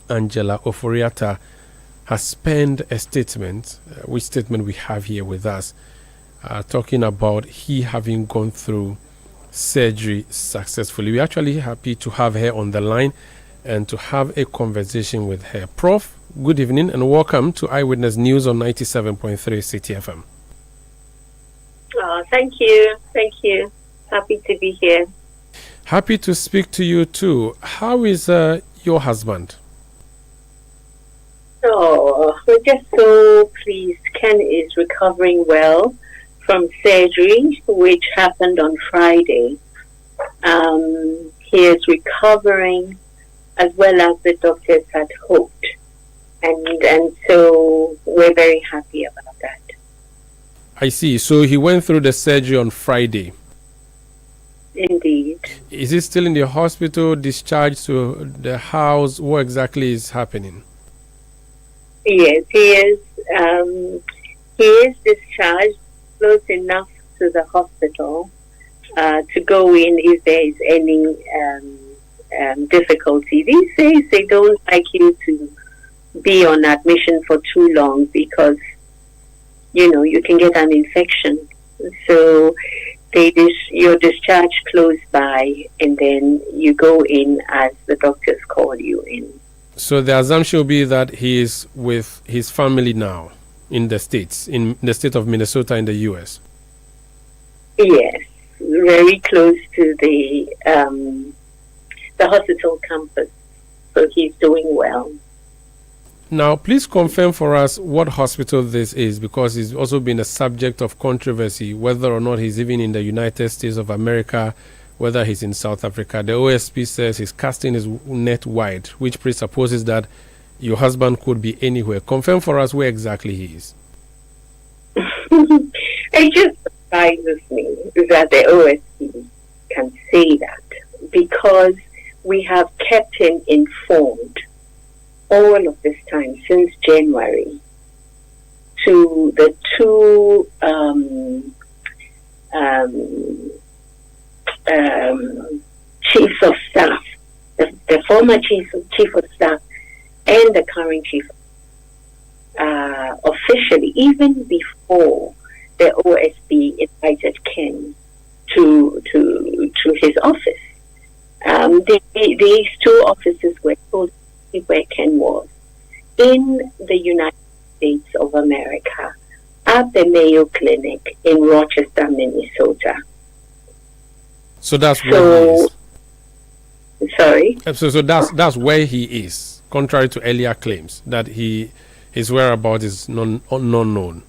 Angela Ofori-Atta has penned a statement, which statement we have here with us, talking about he having gone through surgery successfully. We're actually happy to have her on the line and to have a conversation with her. Prof, good evening and welcome to Eyewitness News on 97.3 Citi FM. Thank you. Happy to be here. Happy to speak to you too. How is your husband? Oh, we're just so pleased. Ken is recovering well from surgery, which happened on Friday. He is recovering as well as the doctors had hoped. And so we're very happy about that. I see. So he went through the surgery on Friday. Indeed. Is he still in the hospital, discharged to the house? What exactly is happening? Yes, he is. He is discharged close enough to the hospital to go in if there is any difficulty. These days, they don't like you to be on admission for too long because, you can get an infection. So you're discharged close by, and then you go in as the doctors call you in. So the assumption will be that he is with his family now in the States, in the state of Minnesota in the U.S. Yes, very close to the hospital campus. So he's doing well. Now, please confirm for us what hospital this is, because it's also been a subject of controversy, whether or not he's even in the United States of America, whether he's in South Africa. The OSP says he's casting his net wide, which presupposes that your husband could be anywhere. Confirm for us where exactly he is. It just surprises me that the OSP can say that, because we have kept him informed all of this time since January to the two chiefs of staff, the former chief of staff and the current chief, officially, even before the OSP invited Ken to his office. These two officers were told where Ken was in the United States of America at the Mayo Clinic in Rochester, Minnesota. So that's where he is. Sorry. So that's where he is, contrary to earlier claims that his whereabouts is unknown.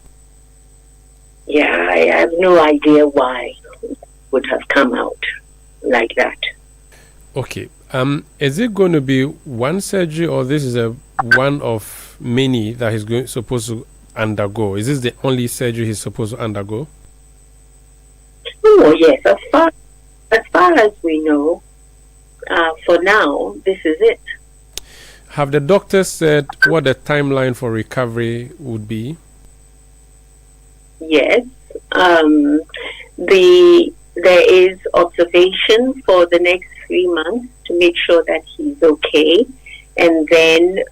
Yeah, I have no idea why it would have come out like that. Okay. Is it going to be one surgery, or this is one of many that he's supposed to undergo? Is this the only surgery he's supposed to undergo? Oh yes, as far as we know, for now, this is it. Have the doctors said what the timeline for recovery would be? Yes. There is observation for the next 3 months to make sure that he's okay. And then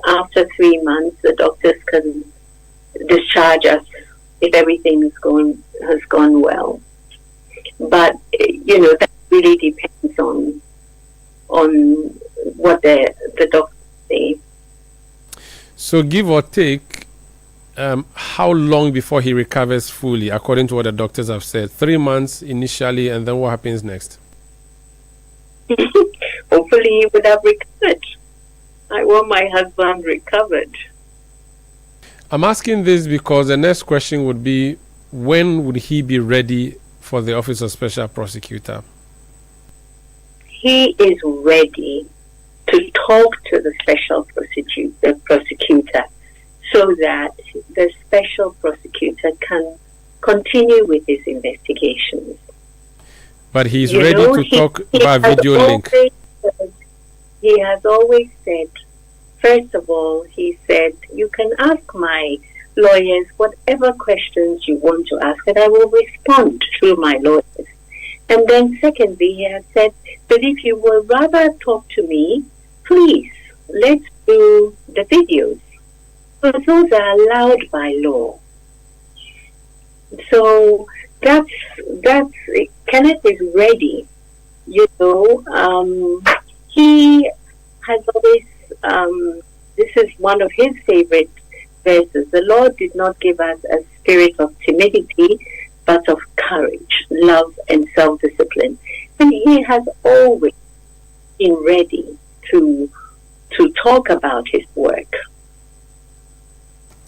after 3 months, the doctors can discharge us if everything has gone well. But, that really depends on what the doctors say. So give or take, how long before he recovers fully, according to what the doctors have said? 3 months initially, and then what happens next? Hopefully he would have recovered. I want my husband recovered. I'm asking this because the next question would be, when would he be ready for the Office of Special Prosecutor? He is ready to talk to the special prosecutor so that the special prosecutor can continue with his investigations. But he's ready to talk by video link. He has always said, first of all, he said, you can ask my lawyers whatever questions you want to ask, and I will respond through my lawyers. And then secondly, he has said, but if you would rather talk to me, please let's do the videos. So those are allowed by law. So that's Kenneth is ready. He has always, this is one of his favorite verses. The Lord did not give us a spirit of timidity, but of courage, love, and self-discipline. And he has always been ready to talk about his work.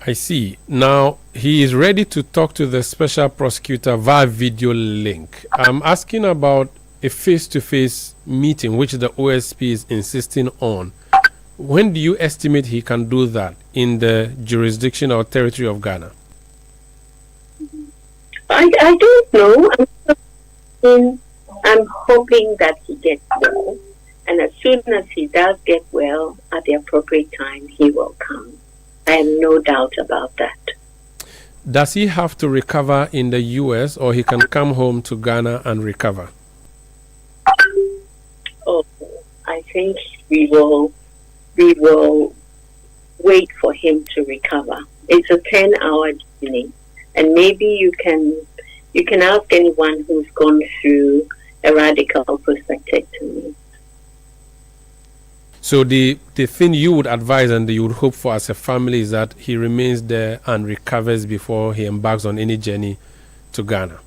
I see. Now, he is ready to talk to the special prosecutor via video link. I'm asking about a face-to-face meeting, which the OSP is insisting on. When do you estimate he can do that in the jurisdiction or territory of Ghana? I don't know. I'm hoping that he gets well. And as soon as he does get well, at the appropriate time, he will come. I have no doubt about that. Does he have to recover in the U.S. or he can come home to Ghana and recover? Oh, I think we will wait for him to recover. It's a 10-hour journey, and maybe you can ask anyone who's gone through a radical prostatectomy. So the thing you would advise and you would hope for as a family is that he remains there and recovers before he embarks on any journey to Ghana.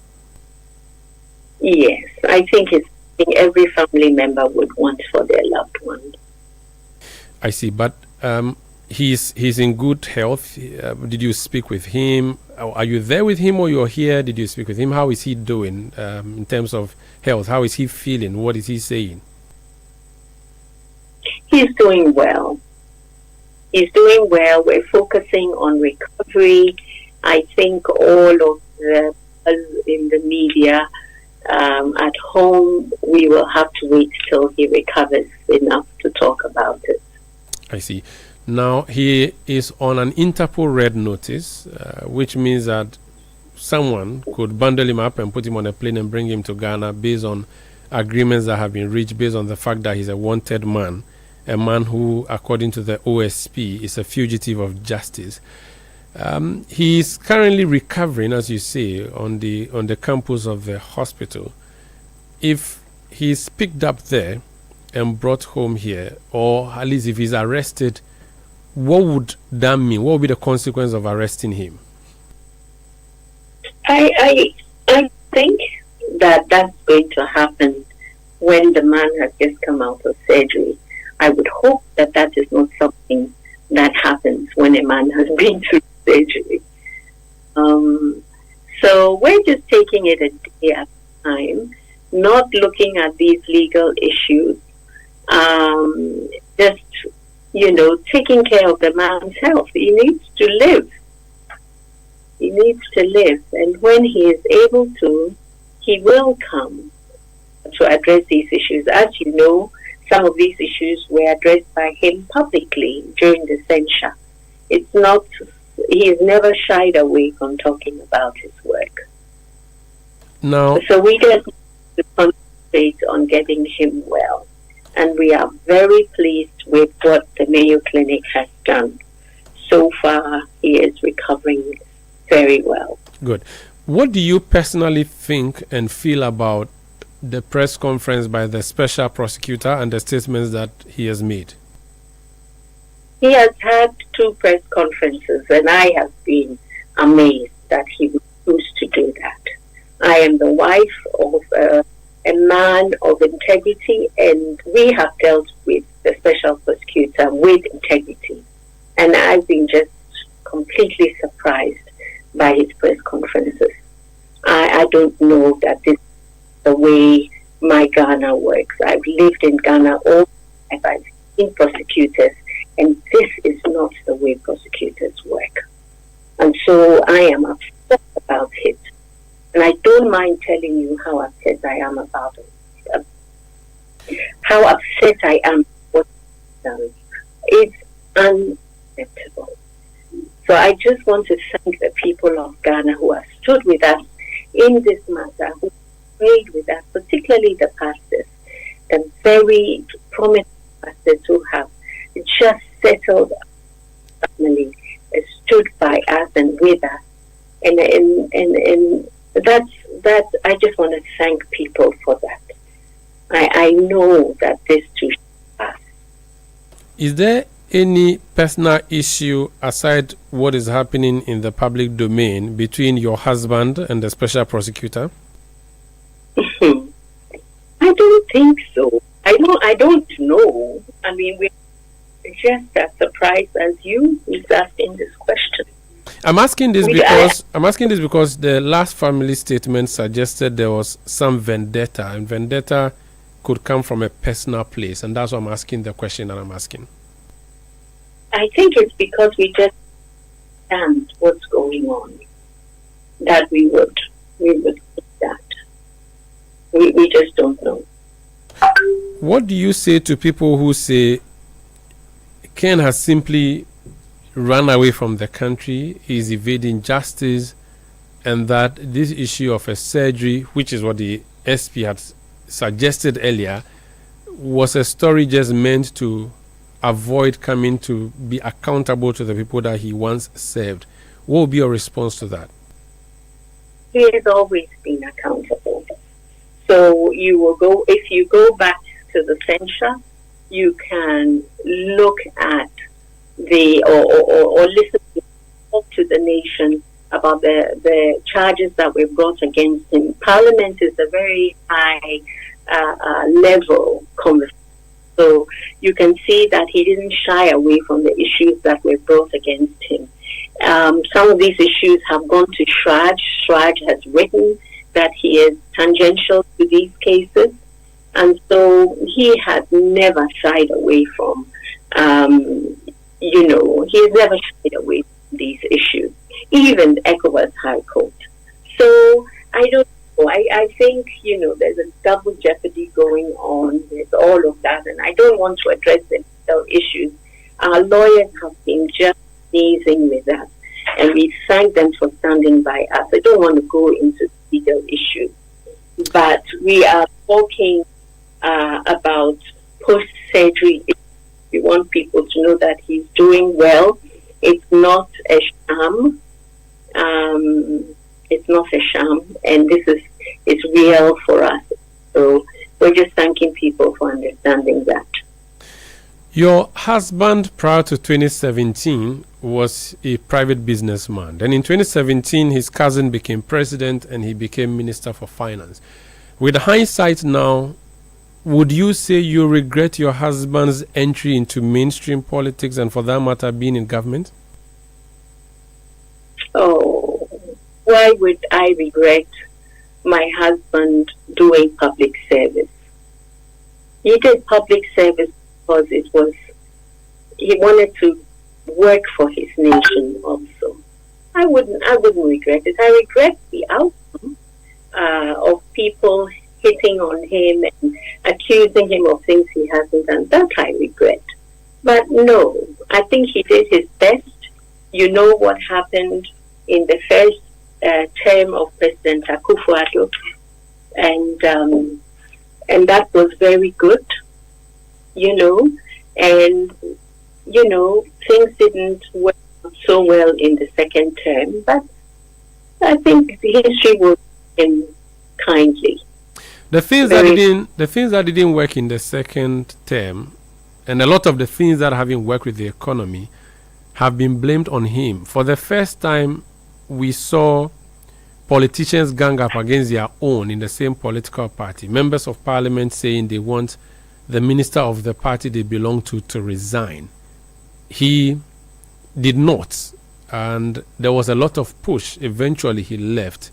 Yes, I think it's something every family member would want for their loved one. I see, but he's in good health. Did you speak with him? Are you there with him or you're here? Did you speak with him? How is he doing in terms of health? How is he feeling? What is he saying? He's doing well. He's doing well. We're focusing on recovery. I think all of in the media at home, we will have to wait till he recovers enough to talk about it. I see. Now, he is on an Interpol red notice, which means that someone could bundle him up and put him on a plane and bring him to Ghana based on agreements that have been reached, based on the fact that he's a wanted man, a man who, according to the OSP, is a fugitive of justice. He is currently recovering, as you say, on the campus of the hospital. If he's picked up there and brought home here, or at least if he's arrested, what would that mean? What would be the consequence of arresting him? I think that that's going to happen when the man has just come out of surgery. I would hope that that is not something that happens when a man has been through surgery. So we're just taking it a day at a time, not looking at these legal issues, just, taking care of the man's health. He needs to live. He needs to live. And when he is able to, he will come to address these issues. As you know, some of these issues were addressed by him publicly during the censure. He has never shied away from talking about his work. No. So we just need to concentrate on getting him well. And we are very pleased with what the Mayo Clinic has done. So far, he is recovering very well. Good. What do you personally think and feel about the press conference by the special prosecutor and the statements that he has made? He has had 2 press conferences, and I have been amazed that he would choose to do that. I am the wife of a man of integrity, and we have dealt with the special prosecutor with integrity. And I've been just completely surprised by his press conferences. I don't know that this is the way my Ghana works. I've lived in Ghana all my life. I've seen prosecutors, and this is not the way prosecutors work. And so I am upset about it. And I don't mind telling you how upset I am about it. How upset I am with what he's done. It's unacceptable. So I just want to thank the people of Ghana who have stood with us in this matter, who prayed with us, particularly the pastors, the very prominent pastors who have just settled family, stood by us and with us. And that's I just want to thank people for that. I know that this too should pass. Is there any personal issue aside what is happening in the public domain between your husband and the special prosecutor? I don't think so. I don't know. I mean, we're just as surprised as you who's asking this question. I'm asking this because the last family statement suggested there was some vendetta, and vendetta could come from a personal place, and that's why I'm asking the question that I'm asking. I think it's because we just understand what's going on that we would do that. We just don't know. What do you say to people who say Ken has simply run away from the country, is evading justice, and that this issue of a surgery, which is what the SP had suggested earlier, was a story just meant to avoid coming to be accountable to the people that he once served? What will be your response to that? He has always been accountable. So if you go back to the censure, you can look at or listen to the nation about the charges that were brought against him. Parliament is a very high level conversation. So you can see that he didn't shy away from the issues that were brought against him. Some of these issues have gone to Shraj. Shraj has written that he is tangential to these cases. And so he has never shied away from, he's never shied away from these issues, even ECOWAS High Court. So I don't know. I think, there's a double jeopardy going on with all of that, and I don't want to address the legal issues. Our lawyers have been just amazing with us, and we thank them for standing by us. I don't want to go into legal issues, but we are talking about post-surgery. We want people to know that he's doing well. It's not a sham. It's not a sham, and it's real for us. So we're just thanking people for understanding that. Your husband, prior to 2017, was a private businessman. Then in 2017, his cousin became president and he became Minister for Finance. With hindsight now, would you say you regret your husband's entry into mainstream politics and, for that matter, being in government? Oh, why would I regret my husband doing public service? He did public service because he wanted to work for his nation also. I wouldn't regret it. I regret the outcome of people hitting on him and accusing him of things he hasn't done. That I regret. But no, I think he did his best. You know what happened in the first term of President Akufo-Addo, and that was very good, and things didn't work so well in the second term, but I think the history will end kindly. The things that didn't work in the second term, and a lot of the things that haven't worked with the economy, have been blamed on him. For the first time, we saw politicians gang up against their own in the same political party. Members of Parliament saying they want the minister of the party they belong to resign. He did not, and there was a lot of push. Eventually, he left.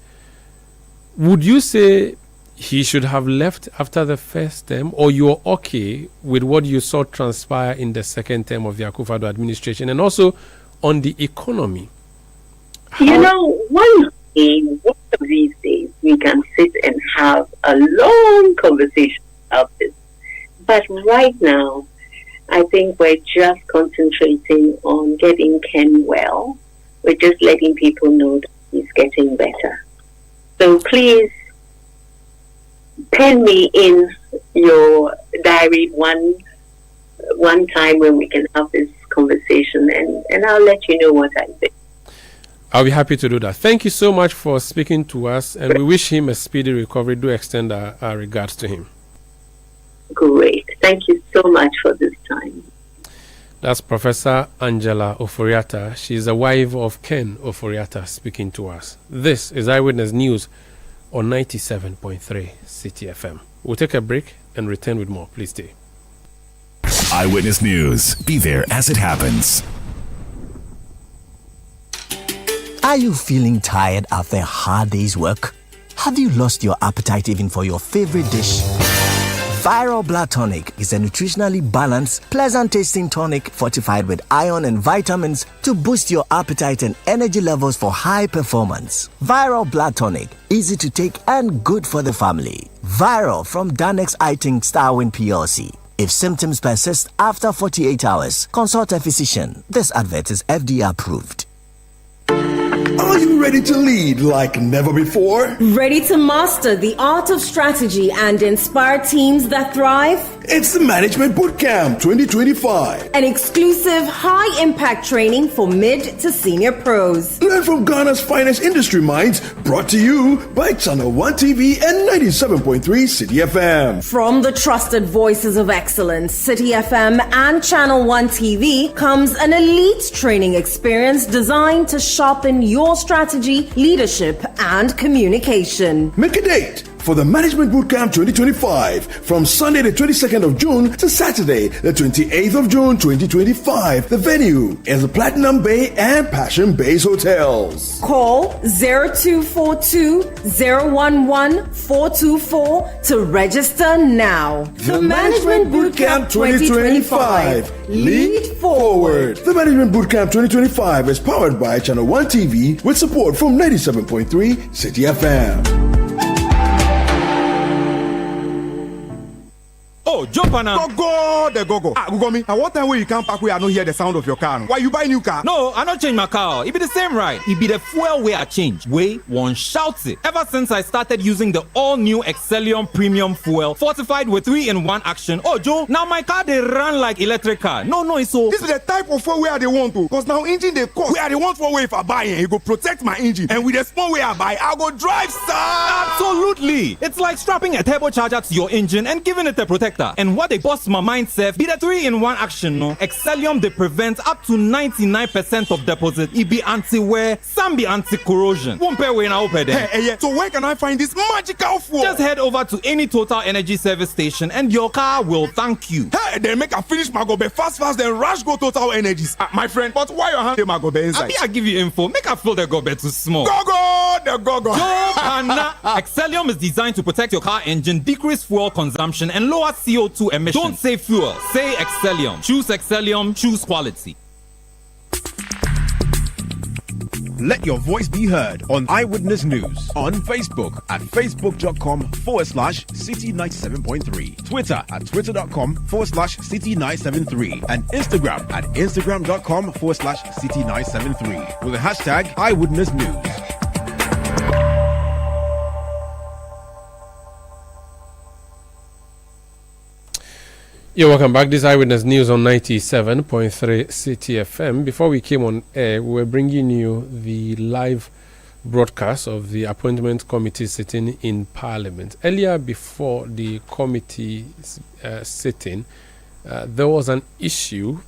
Would you say he should have left after the first term, or you're okay with what you saw transpire in the second term of the Akufo-Addo administration? And also on the economy. One of these days we can sit and have a long conversation about this. But right now, I think we're just concentrating on getting Ken well. We're just letting people know that he's getting better. So please, pen me in your diary one one time when we can have this conversation, and I'll let you know what I think. I'll be happy to do that. Thank you so much for speaking to us, and we wish him a speedy recovery. Do extend our regards to him. Great. Thank you so much for this time. That's Professor Angela Ofori-Atta. She's the wife of Ken Ofori-Atta speaking to us. This is Eyewitness News on 97.3 Citi FM. We'll take a break and return with more. Please stay. Eyewitness News. Be there as it happens. Are you feeling tired after a hard day's work? Have you lost your appetite even for your favorite dish? Viral Blood Tonic is a nutritionally balanced, pleasant-tasting tonic fortified with iron and vitamins to boost your appetite and energy levels for high performance. Viral Blood Tonic, easy to take and good for the family. Viral from Danex Iting Starwin PLC. If symptoms persist after 48 hours, consult a physician. This advert is FDA approved. Are you ready to lead like never before? Ready to master the art of strategy and inspire teams that thrive? It's the Management Bootcamp 2025. An exclusive high-impact training for mid to senior pros. Learn from Ghana's finest industry minds, brought to you by Channel 1 TV and 97.3 Citi FM. From the trusted voices of excellence, Citi FM and Channel 1 TV comes an elite training experience designed to sharpen your strategy, leadership, and communication. Make a date for the Management Bootcamp 2025 from Sunday the 22nd of June to Saturday the 28th of June 2025. The venue is the Platinum Bay and Passion Base Hotels. Call 0242-011-424 to register now. The Management Bootcamp 2025. Lead forward. The Management Bootcamp 2025 is powered by Channel 1 TV with support from 97.3 Citi FM. Oh, jump on now. Go, go. Gugomi, at what time will you come back where I don't hear the sound of your car? Why you buy new car? No, I don't change my car. It be the same ride. It be the fuel way I change. Way one shouts it. Ever since I started using the all-new Excellium Premium Fuel, fortified with 3-in-1 action. Oh, Joe, now my car they run like electric car. No, it's so. This is the type of fuel where they want to. Because now engine they cost. Where they want for way if I buy it, go protect my engine. And with the small way I buy, I go drive, sir. Absolutely. It's like strapping a turbocharger to your engine and giving it a protector. And what they bust my mind, Seth, be the 3-in-1 action, no? Excellium, they prevent up to 99% of deposit. It be anti-wear, some be anti-corrosion. Won't pay when I open them. Hey, so where can I find this magical fuel? Just head over to any Total Energy service station and your car will thank you. Hey, then make a finish my gobe fast, then rush go Total Energies. My friend, but why you hand my gobe inside? I give you info. Make a fill the gobe too small. Go. Excellium is designed to protect your car engine, decrease fuel consumption, and lower CO2 emissions. Don't say fuel, say Excellium. Choose Excellium, choose quality. Let your voice be heard on Eyewitness News on Facebook at facebook.com/Citi97.3, Twitter at twitter.com/Citi973, and Instagram at instagram.com/Citi973 with the hashtag Eyewitness News. You're welcome back. This is Eyewitness News on 97.3 Citi FM. Before we came on air, we were bringing you the live broadcast of the appointment committee sitting in Parliament. Earlier, before the committee sitting, there was an issue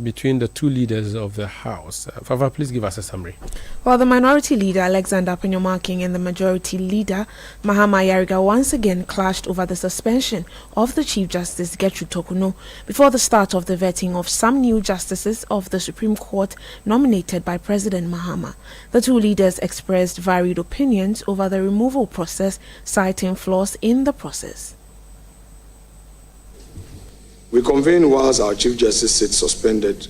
between the two leaders of the House. Fafa, please give us a summary. Well, the minority leader, Alexander Penyomarking, and the majority leader, Mahama Yariga, once again clashed over the suspension of the Chief Justice, Gertrude Tokuno, before the start of the vetting of some new justices of the Supreme Court nominated by President Mahama. The two leaders expressed varied opinions over the removal process, citing flaws in the process. We convene whilst our Chief Justice sits suspended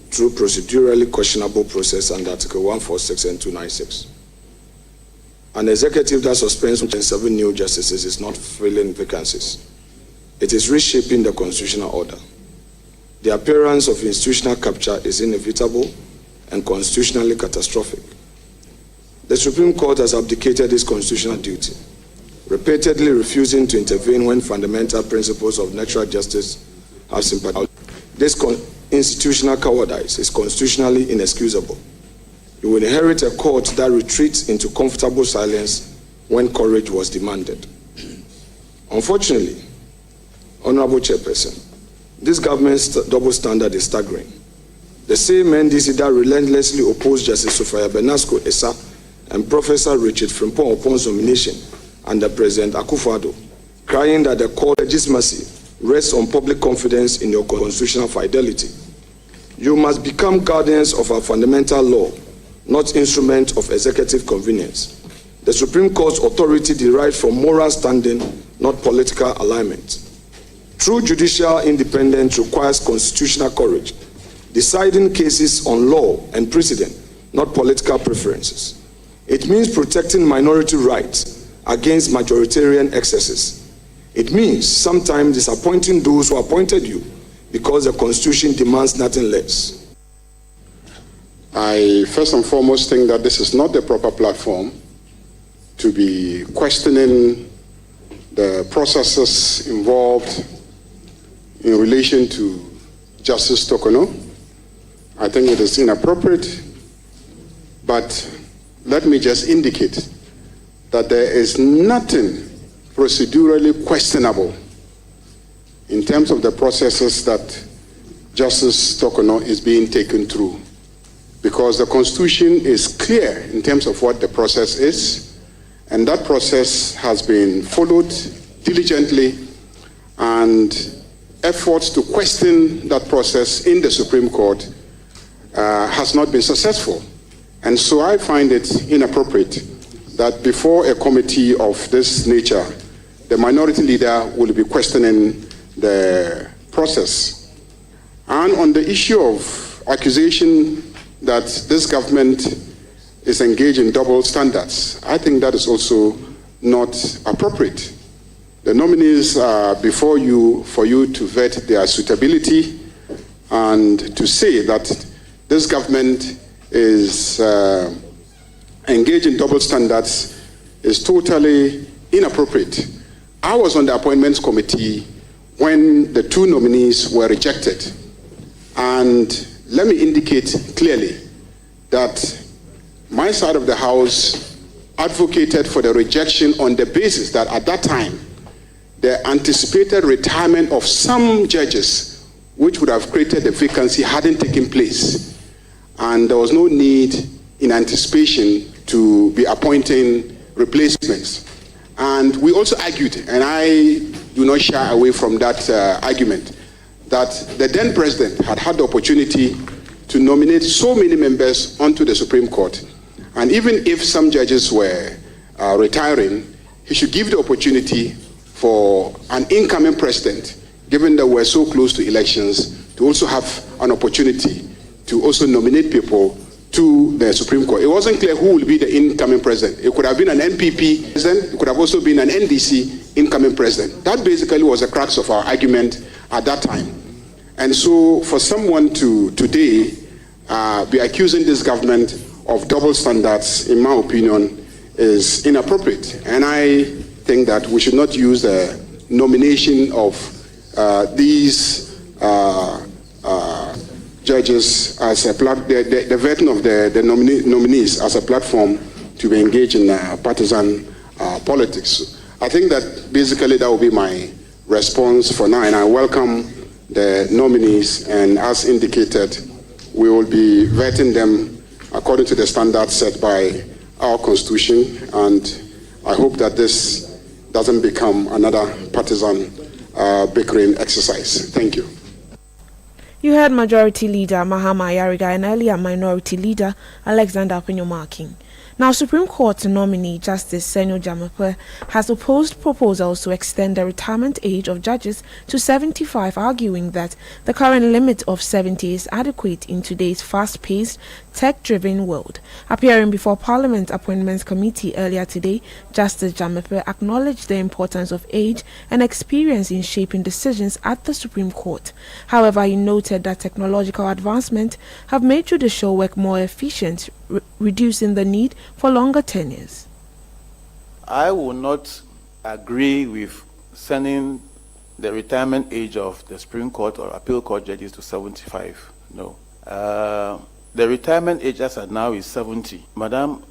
through procedurally questionable process under Article 146 and 296. An executive that suspends 7 new justices is not filling vacancies. It is reshaping the constitutional order. The appearance of institutional capture is inevitable and constitutionally catastrophic. The Supreme Court has abdicated its constitutional duty, repeatedly refusing to intervene when fundamental principles of natural justice have sympathized. This institutional cowardice is constitutionally inexcusable. You will inherit a court that retreats into comfortable silence when courage was demanded. Unfortunately, Honorable Chairperson, this government's double standard is staggering. The same NDC that relentlessly opposed Justice Sophia Benasco-Esa and Professor Richard Frimpong upon's nomination under President Akufo-Addo, crying that the court legitimacy rests on public confidence in your constitutional fidelity. You must become guardians of our fundamental law, not instruments of executive convenience. The Supreme Court's authority derives from moral standing, not political alignment. True judicial independence requires constitutional courage, deciding cases on law and precedent, not political preferences. It means protecting minority rights against majoritarian excesses. It means sometimes disappointing those who appointed you because the Constitution demands nothing less. I first and foremost think that this is not the proper platform to be questioning the processes involved in relation to Justice Tokono. I think it is inappropriate, but let me just indicate that there is nothing procedurally questionable in terms of the processes that Justice Tokono is being taken through, because the Constitution is clear in terms of what the process is, and that process has been followed diligently, and efforts to question that process in the Supreme Court has not been successful. And so I find it inappropriate that before a committee of this nature, the minority leader will be questioning the process. And on the issue of accusation that this government is engaged in double standards, I think that is also not appropriate. The nominees are before you for you to vet their suitability, and to say that this government is engaged in double standards is totally inappropriate. I was on the appointments committee when the two nominees were rejected, and let me indicate clearly that my side of the House advocated for the rejection on the basis that at that time the anticipated retirement of some judges which would have created the vacancy hadn't taken place, and there was no need in anticipation to be appointing replacements. And we also argued, and I do not shy away from that argument, that the then president had had the opportunity to nominate so many members onto the Supreme Court, and even if some judges were retiring, he should give the opportunity for an incoming president, given that we're so close to elections, to also have an opportunity to also nominate people to the Supreme Court. It wasn't clear who will be the incoming president. It could have been an NPP president, it could have also been an NDC incoming president. That basically was the crux of our argument at that time. And so for someone to today be accusing this government of double standards, in my opinion, is inappropriate. And I think that we should not use the nomination of these judges as a the vetting of the nominees as a platform to be engaged in partisan politics. I think that basically that will be my response for now, and I welcome the nominees, and as indicated, we will be vetting them according to the standards set by our Constitution, and I hope that this doesn't become another partisan bickering exercise. Thank you. You heard Majority Leader Mahama Ayariga and earlier Minority Leader Alexander Apenyomarking. Now, Supreme Court nominee Justice Senyo Jamepe has opposed proposals to extend the retirement age of judges to 75, arguing that the current limit of 70 is adequate in today's fast-paced, tech-driven world. Appearing before Parliament Appointments Committee earlier today, Justice Jamepe acknowledged the importance of age and experience in shaping decisions at the Supreme Court. However, he noted that technological advancements have made judicial work more efficient, reducing the need for longer tenures. I will not agree with sending the retirement age of the Supreme Court or Appeal Court judges to 75. No. The retirement age as at now is 70. Madam,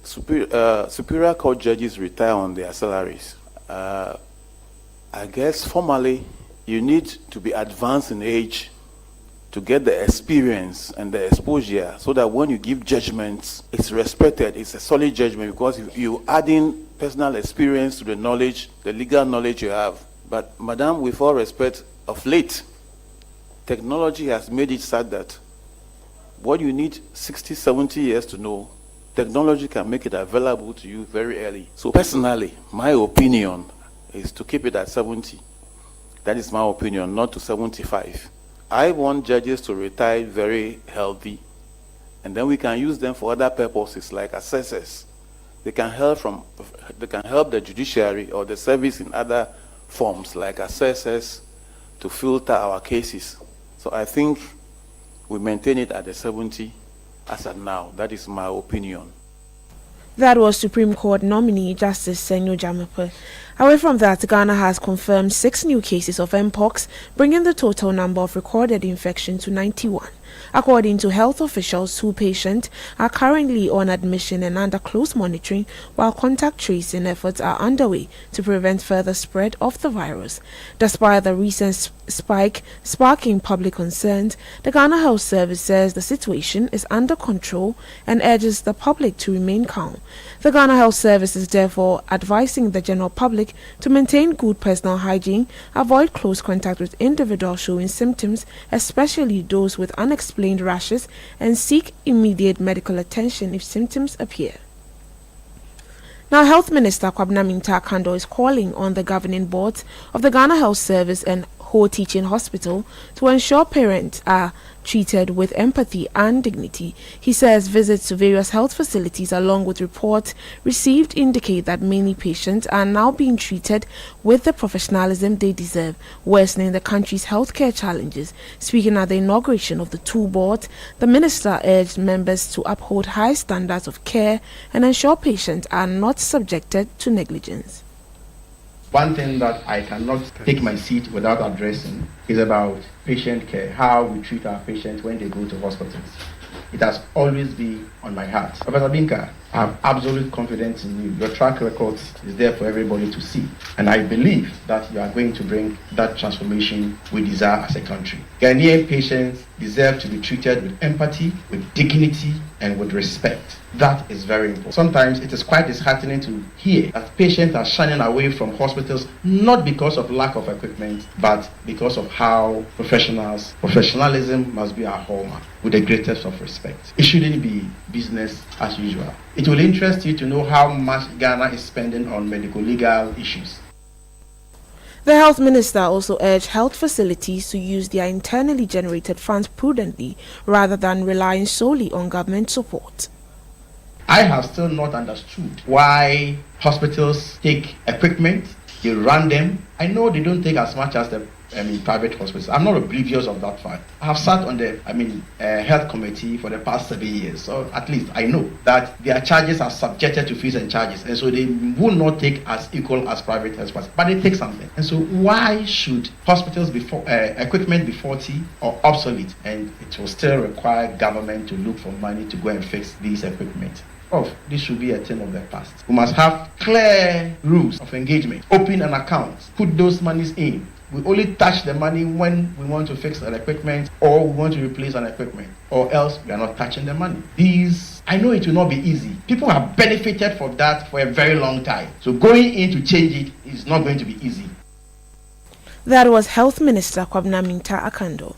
Superior Court judges retire on their salaries. I guess formally you need to be advanced in age to get the experience and the exposure so that when you give judgments, it's respected, it's a solid judgment because you add in personal experience to the knowledge, the legal knowledge you have. But Madam, with all respect, of late, technology has made it sad that what you need 60, 70 years to know, technology can make it available to you very early. So personally, my opinion is to keep it at 70. That is my opinion, not to 75. I want judges to retire very healthy, and then we can use them for other purposes like assessors. They can help the judiciary or the service in other forms like assessors to filter our cases. So I think we maintain it at the 70 as at now. That is my opinion. That was Supreme Court nominee Justice Senyo Jamepe. Away from that, Ghana has confirmed 6 new cases of Mpox, bringing the total number of recorded infections to 91. According to health officials, 2 patients are currently on admission and under close monitoring, while contact tracing efforts are underway to prevent further spread of the virus. Despite the recent spike sparking public concerns, the Ghana Health Service says the situation is under control and urges the public to remain calm. The Ghana Health Service is therefore advising the general public to maintain good personal hygiene, avoid close contact with individuals showing symptoms, especially those with unexplained rashes, and seek immediate medical attention if symptoms appear. Now, Health Minister Kwabena Mintah-Akandor is calling on the governing boards of the Ghana Health Service and Ho Teaching Hospital to ensure parents are treated with empathy and dignity. He says visits to various health facilities along with reports received indicate that many patients are now being treated with the professionalism they deserve, worsening the country's healthcare challenges. Speaking at the inauguration of the 2 boards, the minister urged members to uphold high standards of care and ensure patients are not subjected to negligence. One thing that I cannot take my seat without addressing is about patient care, how we treat our patients when they go to hospitals. It has always been on my heart. Professor Binka, I have absolute confidence in you. Your track record is there for everybody to see. And I believe that you are going to bring that transformation we desire as a country. Ghanaian patients deserve to be treated with empathy, with dignity, and with respect. That is very important. Sometimes it is quite disheartening to hear that patients are shining away from hospitals not because of lack of equipment, but because of how professionalism must be our hallmark, with the greatest of respect. It shouldn't be business as usual. It will interest you to know how much Ghana is spending on medical legal issues. The health minister also urged health facilities to use their internally generated funds prudently rather than relying solely on government support. I have still not understood why hospitals take equipment, they run them. I know they don't take as much as the private hospitals. I'm not oblivious of that fact. I have sat on the health committee for the past 7 years, so at least I know that their charges are subjected to fees and charges, and so they will not take as equal as private hospitals, but they take something. And so why should hospitals equipment be faulty or obsolete, and it will still require government to look for money to go and fix these equipment? This should be a thing of the past. We must have clear rules of engagement. Open an account, put those monies in. We only touch the money when we want to fix an equipment or we want to replace an equipment, or else we are not touching the money. I know it will not be easy. People have benefited from that for a very long time. So going in to change it is not going to be easy. That was Health Minister Kwabena Mintah-Akandor.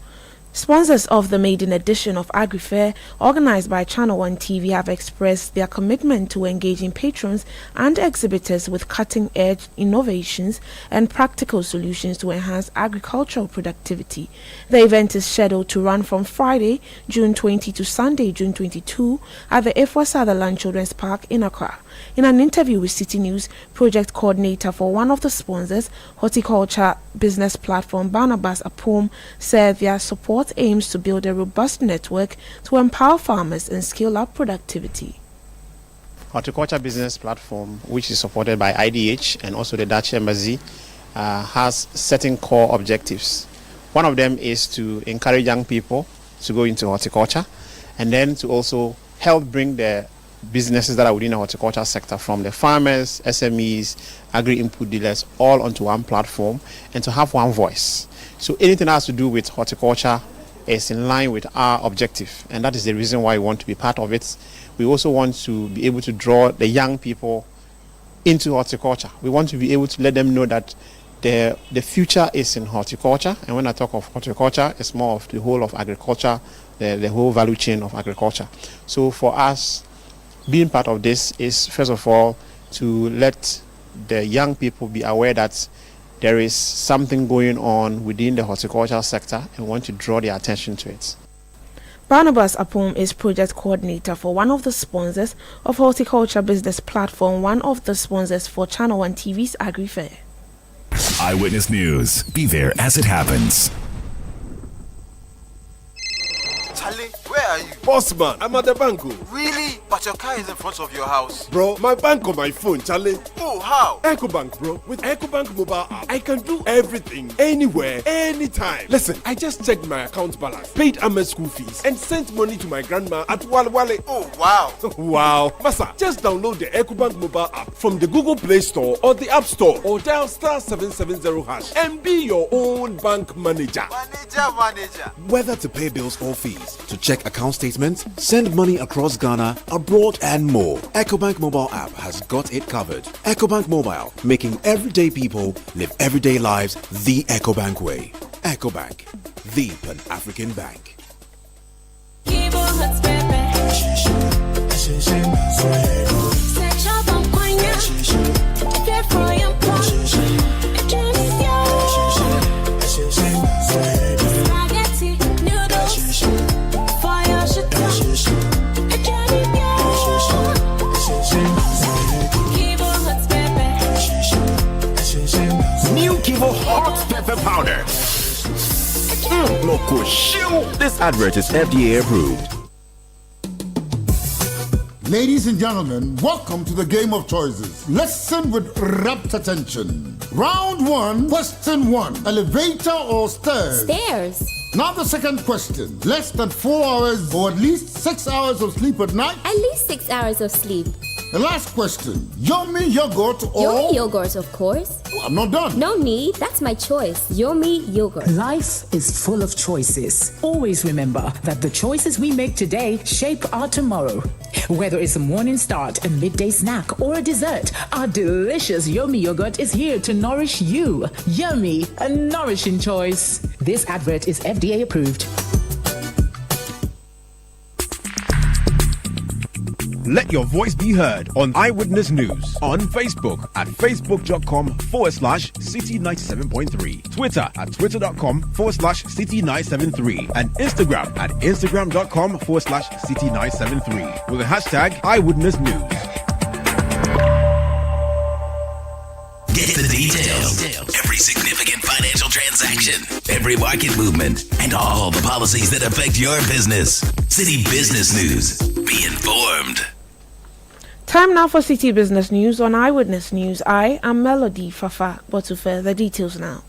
Sponsors of the maiden edition of AgriAir, organized by Channel 1 TV, have expressed their commitment to engaging patrons and exhibitors with cutting-edge innovations and practical solutions to enhance agricultural productivity. The event is scheduled to run from Friday, June 20 to Sunday, June 22 at the Efwa Sutherland Children's Park in Accra. In an interview with Citi News, project coordinator for one of the sponsors, horticulture business platform Barnabas Apom, said their support aims to build a robust network to empower farmers and scale up productivity. Horticulture business platform, which is supported by IDH and also the Dutch Embassy, has certain core objectives. One of them is to encourage young people to go into horticulture, and then to also help bring the businesses that are within the horticulture sector, from the farmers, SMEs, agri-input dealers, all onto one platform, and to have one voice. So anything that has to do with horticulture is in line with our objective, and that is the reason why we want to be part of it. We also want to be able to draw the young people into horticulture. We want to be able to let them know that the future is in horticulture, and when I talk of horticulture, it's more of the whole of agriculture, the whole value chain of agriculture. So for us, being part of this is, first of all, to let the young people be aware that there is something going on within the horticultural sector, and want to draw their attention to it. Barnabas Apom is project coordinator for one of the sponsors of Horticulture Business Platform, one of the sponsors for Channel 1 TV's AgriAir. Eyewitness News. Be there as it happens. Charlie, where are you? Boss man, I'm at the bank. Really? But your car is in front of your house. Bro, my bank on my phone, Charlie. Oh, how? EcoBank, bro. With EcoBank mobile app, I can do everything, anywhere, anytime. Listen, I just checked my account balance, paid Ahmed's school fees, and sent money to my grandma at Walwale. Oh, wow. Wow. Masa, just download the EcoBank mobile app from the Google Play Store or the App Store, or dial *770# and be your own bank manager. Manager. Whether to pay bills or fees, to check account statements, send money across Ghana, abroad, and more, EcoBank mobile app has got it covered. EcoBank Mobile, making everyday people live everyday lives the EcoBank way. EcoBank, the Pan-African bank. Hot pepper powder. Loco shoe. This advert is FDA approved. Ladies and gentlemen, welcome to the game of choices. Listen with rapt attention. Round 1, question 1. Elevator or stairs? Stairs. Now the second question. Less than 4 hours or at least 6 hours of sleep at night? At least 6 hours of sleep. The last question. Yomi yogurt or... Yomi yogurt, of course. Oh, I'm not done. No need. That's my choice. Yomi yogurt. Life is full of choices. Always remember that the choices we make today shape our tomorrow. Whether it's a morning start, a midday snack, or a dessert, our delicious Yomi yogurt is here to nourish you. Yummy, a nourishing choice. This advert is FDA approved. Let your voice be heard on Eyewitness News on Facebook at facebook.com/Citi97.3, Twitter at twitter.com/Citi973, and Instagram at instagram.com/Citi973 with the hashtag Eyewitness News. Get the details. Every significant financial transaction, every market movement, and all the policies that affect your business. Citi Business News. Be informed. Time now for Citi Business News on Eyewitness News. I am Melody Fafa, but to further details now.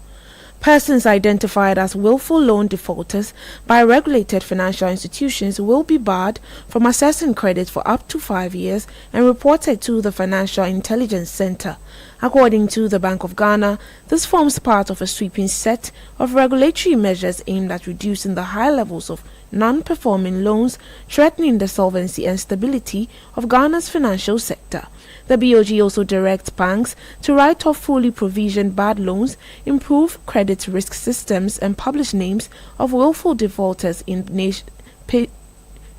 Persons identified as willful loan defaulters by regulated financial institutions will be barred from accessing credit for up to 5 years and reported to the Financial Intelligence Center. According to the Bank of Ghana, this forms part of a sweeping set of regulatory measures aimed at reducing the high levels of non-performing loans threatening the solvency and stability of Ghana's financial sector. The BOG also directs banks to write off fully provisioned bad loans, improve credit risk systems, and publish names of willful defaulters in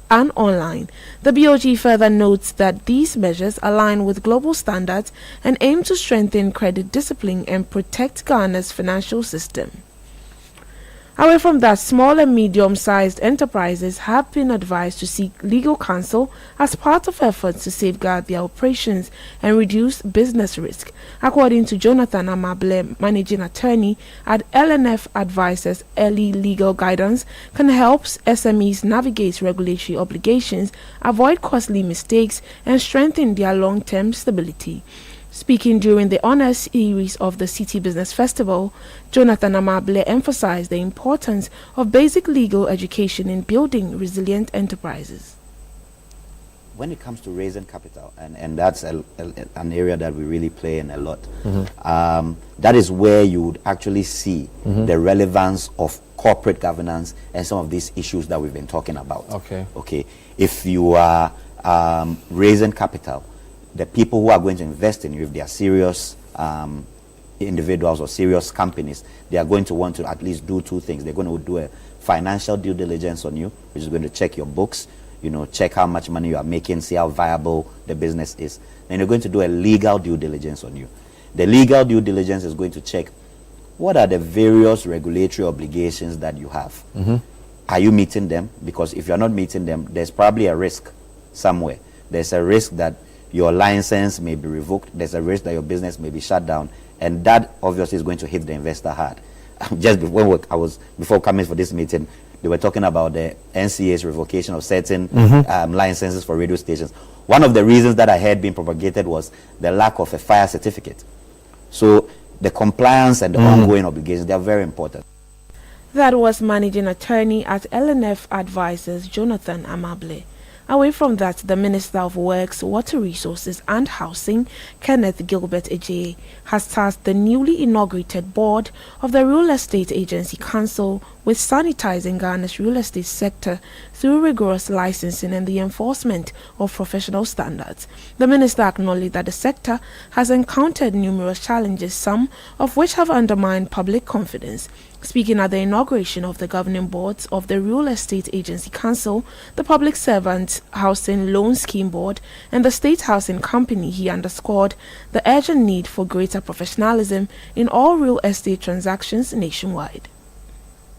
and online. The BOG further notes that these measures align with global standards and aim to strengthen credit discipline and protect Ghana's financial system. Away from that, small and medium-sized enterprises have been advised to seek legal counsel as part of efforts to safeguard their operations and reduce business risk. According to Jonathan Amable, managing attorney at LNF Advisors, early legal guidance can help SMEs navigate regulatory obligations, avoid costly mistakes, and strengthen their long-term stability. Speaking during the honors series of the Citi Business Festival, Jonathan Amable emphasized the importance of basic legal education in building resilient enterprises. When it comes to raising capital, and that's an area that we really play in a lot, that is where you would actually see the relevance of corporate governance and some of these issues that we've been talking about. Okay. If you are raising capital, the people who are going to invest in you, if they are serious individuals or serious companies, they are going to want to at least do two things. They're going to do a financial due diligence on you, which is going to check your books, check how much money you are making, see how viable the business is. Then you're going to do a legal due diligence on you. The legal due diligence is going to check what are the various regulatory obligations that you have. Are you meeting them? Because if you're not meeting them, there's probably a risk somewhere. There's a risk that your license may be revoked. There's a risk that your business may be shut down. And that obviously is going to hit the investor hard. Just before coming for this meeting, they were talking about the NCA's revocation of certain licenses for radio stations. One of the reasons that I heard being propagated was the lack of a fire certificate. So the compliance and the ongoing obligations, they are very important. That was Managing Attorney at LNF Advisors, Jonathan Amable. Away from that, the Minister of Works, Water Resources and Housing, Kenneth Gilbert Ejie, has tasked the newly inaugurated board of the Real Estate Agency Council with sanitizing Ghana's real estate sector through rigorous licensing and the enforcement of professional standards. The minister acknowledged that the sector has encountered numerous challenges, some of which have undermined public confidence. Speaking at the inauguration of the governing boards of the Real Estate Agency Council, the Public Servants Housing Loan Scheme Board, and the State Housing Company, he underscored the urgent need for greater professionalism in all real estate transactions nationwide.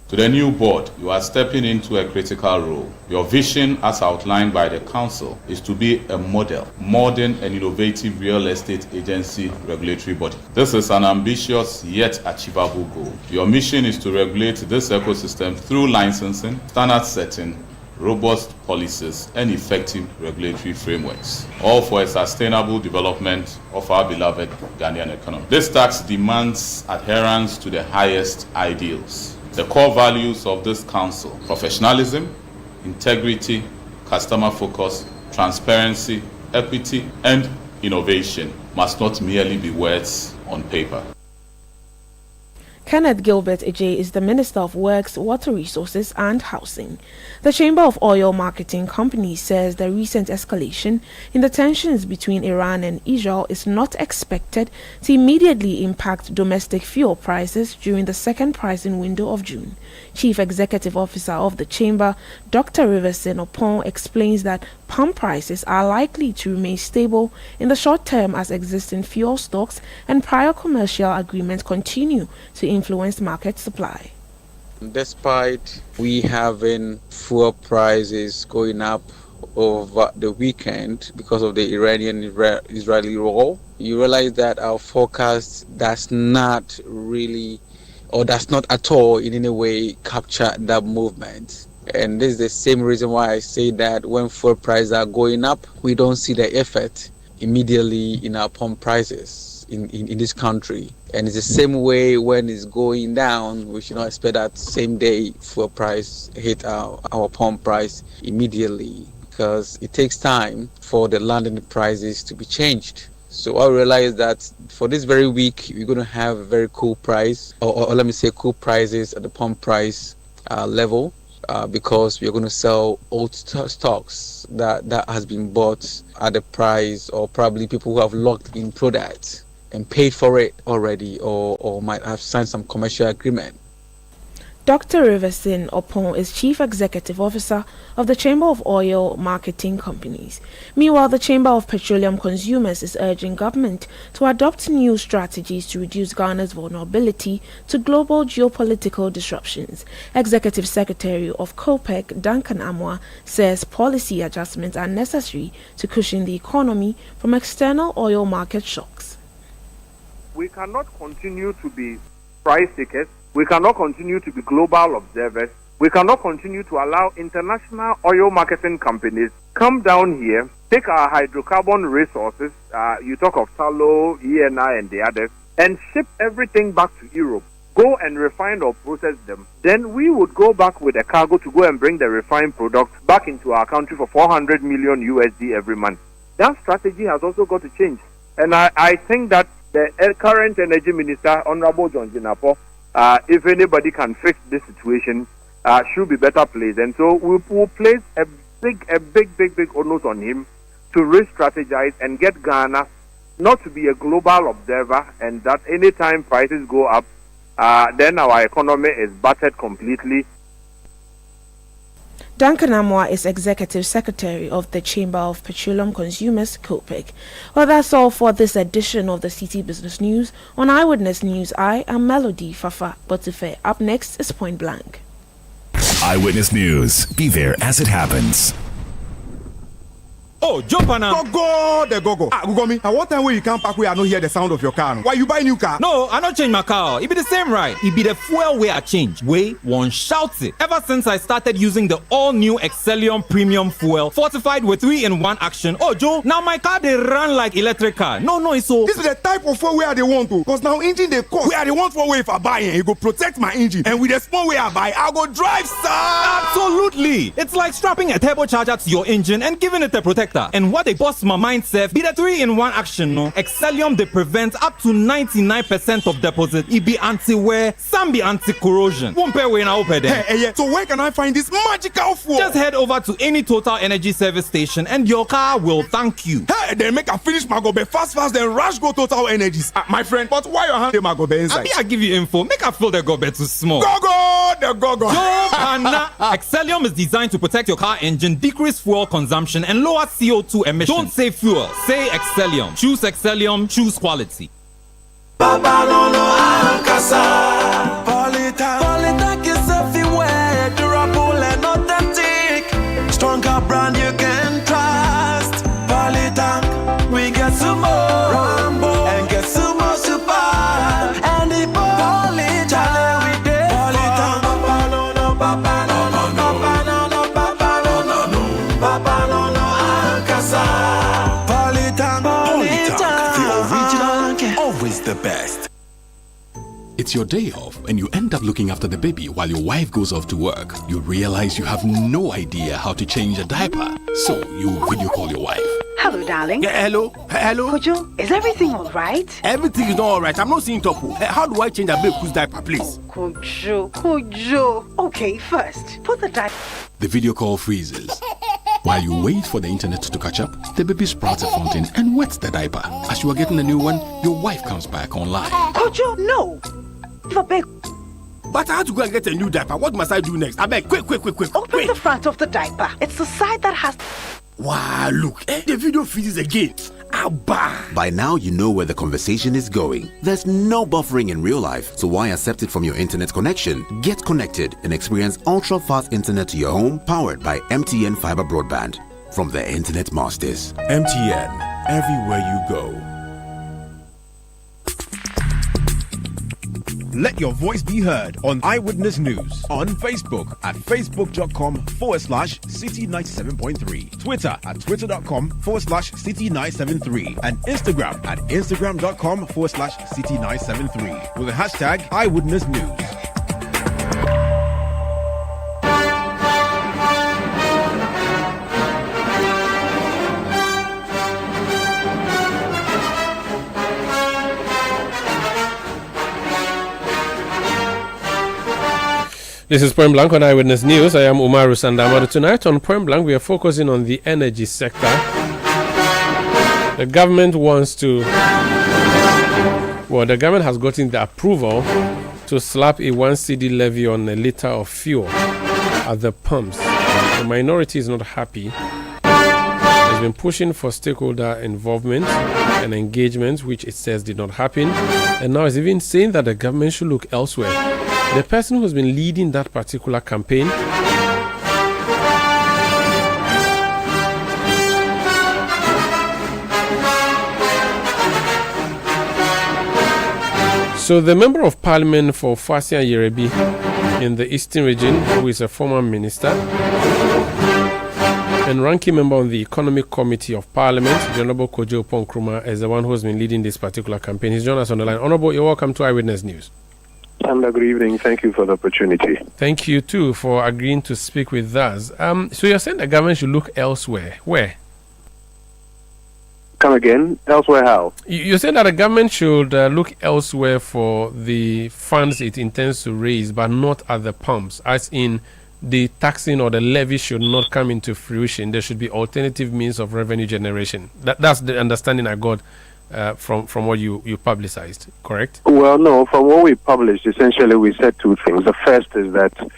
To the new board, you are stepping into a critical role. Your vision, as outlined by the council, is to be a model, modern and innovative real estate agency regulatory body. This is an ambitious yet achievable goal. Your mission is to regulate this ecosystem through licensing, standard setting, robust policies, and effective regulatory frameworks, all for a sustainable development of our beloved Ghanaian economy. This task demands adherence to the highest ideals. The core values of this council: professionalism, integrity, customer focus, transparency, equity, and innovation must not merely be words on paper. Kenneth Gilbert Ejie is the Minister of Works, Water Resources and Housing. The Chamber of Oil Marketing Companies says the recent escalation in the tensions between Iran and Israel is not expected to immediately impact domestic fuel prices during the second pricing window of June. Chief Executive Officer of the Chamber, Dr. Riverson Opon, explains that pump prices are likely to remain stable in the short term as existing fuel stocks and prior commercial agreements continue to influence market supply. Despite we having fuel prices going up over the weekend because of the Iranian-Israeli war, you realize that our forecast does not really, or does not at all in any way capture that movement. And this is the same reason why I say that when fuel prices are going up, we don't see the effect immediately in our pump prices in this country. And it's the same way when it's going down, we should not expect that same day fuel price hit our pump price immediately, because it takes time for the landing prices to be changed. So I realize that for this very week, we're going to have a very cool price, or let me say cool prices at the pump price level. Because we're going to sell old stocks that has been bought at the price, or probably people who have locked in products and paid for it already, or might have signed some commercial agreement. Dr. Riverson Opon is Chief Executive Officer of the Chamber of Oil Marketing Companies. Meanwhile, the Chamber of Petroleum Consumers is urging government to adopt new strategies to reduce Ghana's vulnerability to global geopolitical disruptions. Executive Secretary of COPEC, Duncan Amwa, says policy adjustments are necessary to cushion the economy from external oil market shocks. We cannot continue to be price takers. We cannot continue to be global observers. We cannot continue to allow international oil marketing companies come down here, take our hydrocarbon resources, you talk of tallow, ENI and the others, and ship everything back to Europe. Go and refine or process them. Then we would go back with a cargo to go and bring the refined products back into our country for 400 million USD every month. That strategy has also got to change. And I think that the current Energy Minister, Honorable John Jinapo, if anybody can fix this situation, should be better placed. And so we'll place a big onus on him to re-strategize and get Ghana not to be a global observer, and that anytime prices go up, then our economy is battered completely. Duncan Amoa is Executive Secretary of the Chamber of Petroleum Consumers, COPEC. Well, that's all for this edition of the Citi Business News. On Eyewitness News, I am Melody Fafa Botife. Up next is Point Blank. Eyewitness News. Be there as it happens. Oh, jump on now. Go. Gugomi, at what time when you come back where I don't hear the sound of your car? Why you buy new car? No, I not change my car. It be the same, right? It be the fuel way I change. Way one shouts it. Ever since I started using the all-new Excellium Premium Fuel, fortified with 3-in-1 action. Oh, Joe, now my car they run like electric car. No, it's so. This is the type of fuel where they want to. Because now engine they cost. Where they want for way if I buy it go protect my engine. And with the small way I buy, I go drive, sir. Absolutely. It's like strapping a turbocharger to your engine and giving it a protector. And what they bust my mind, Seth, be the 3-in-1 action, no? Excellium, they prevent up to 99% of deposit. It be anti-wear, some be anti-corrosion. Won't pay when I open them. Hey, so where can I find this magical fuel? Just head over to any Total Energy service station and your car will thank you. Hey, then make a finish my gobe fast, then rush go Total Energies. My friend, but why your hand my gobe inside? I give you info. Make her feel the gobe too small. Go. Excellium is designed to protect your car engine, decrease fuel consumption, and lower CO2 emissions. Don't say fuel, say Excellium. Choose Excellium, choose quality. Stronger brand you can trust. Polytank, we get some more Rambo and get some more Super. And the Polytank, we did Polytank. Papa no, Ankasa. Polytank, the original, always the best. It's your day off and you end up looking after the baby while your wife goes off to work. You realize you have no idea how to change a diaper. So you video call your wife. Hello, darling. Yeah, hello. Kojo, is everything all right? Everything is not all right. I'm not seeing Topo. How do I change a baby's diaper, please? Kojo. Okay, first, put the diaper. The video call freezes. While you wait for the internet to catch up, the baby sprouts a fountain and wets the diaper. As you are getting a new one, your wife comes back online. Kojo, no. But I have to go and get a new diaper. What must I do next? I beg, quick. Open the front of the diaper. It's the side that has... Wow, look. The video freezes again. By now, you know where the conversation is going. There's no buffering in real life, so why accept it from your internet connection? Get connected and experience ultra-fast internet to your home, powered by MTN Fiber Broadband. From the Internet Masters. MTN, everywhere you go. Let your voice be heard on Eyewitness News on Facebook at facebook.com/Citi97.3, Twitter at twitter.com/Citi973, and Instagram at instagram.com/Citi973 with the hashtag Eyewitness News. This is Point Blank on Eyewitness News. I am Umaru Sandamadu. Tonight on Point Blank, we are focusing on the energy sector. The government has gotten the approval to slap a 1 cedi levy on a litre of fuel at the pumps. The minority is not happy. It's been pushing for stakeholder involvement and engagement, which it says did not happen. And now it's even saying that the government should look elsewhere. The person who's been leading that particular campaign So the Member of Parliament for Fasia Yerebi, in the Eastern region, who is a former minister and ranking member on the Economic Committee of Parliament. The Honorable Kojo Ponkruma is the one who has been leading this particular campaign. He's joined us on the line. Honorable, you're welcome to Eyewitness News. Good evening. Thank you for the opportunity. Thank you, too, for agreeing to speak with us. So you're saying the government should look elsewhere. Where? Come again? Elsewhere how? You said that the government should look elsewhere for the funds it intends to raise, but not at the pumps, as in the taxing or the levy should not come into fruition. There should be alternative means of revenue generation. That's the understanding I got from what you publicized, correct? Well, no. From what we published, essentially we said two things. The first is that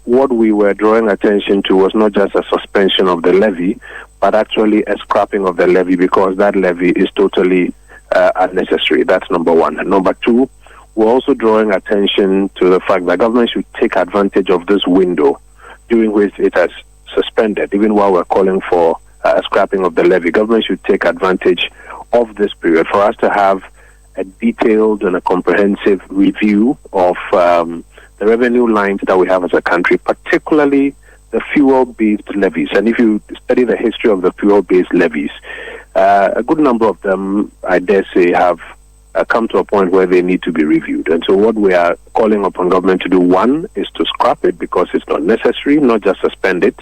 what we were drawing attention to was not just a suspension of the levy, but actually a scrapping of the levy, because that levy is totally unnecessary. That's number one. And number two, we're also drawing attention to the fact that government should take advantage of this window during which it has suspended, even while we're calling for a scrapping of the levy. Government should take advantage of this period for us to have a detailed and a comprehensive review of the revenue lines that we have as a country, particularly the fuel-based levies. And if you study the history of the fuel-based levies, a good number of them, I dare say, have come to a point where they need to be reviewed. And so what we are calling upon government to do, one, is to scrap it because it's not necessary, not just suspend it.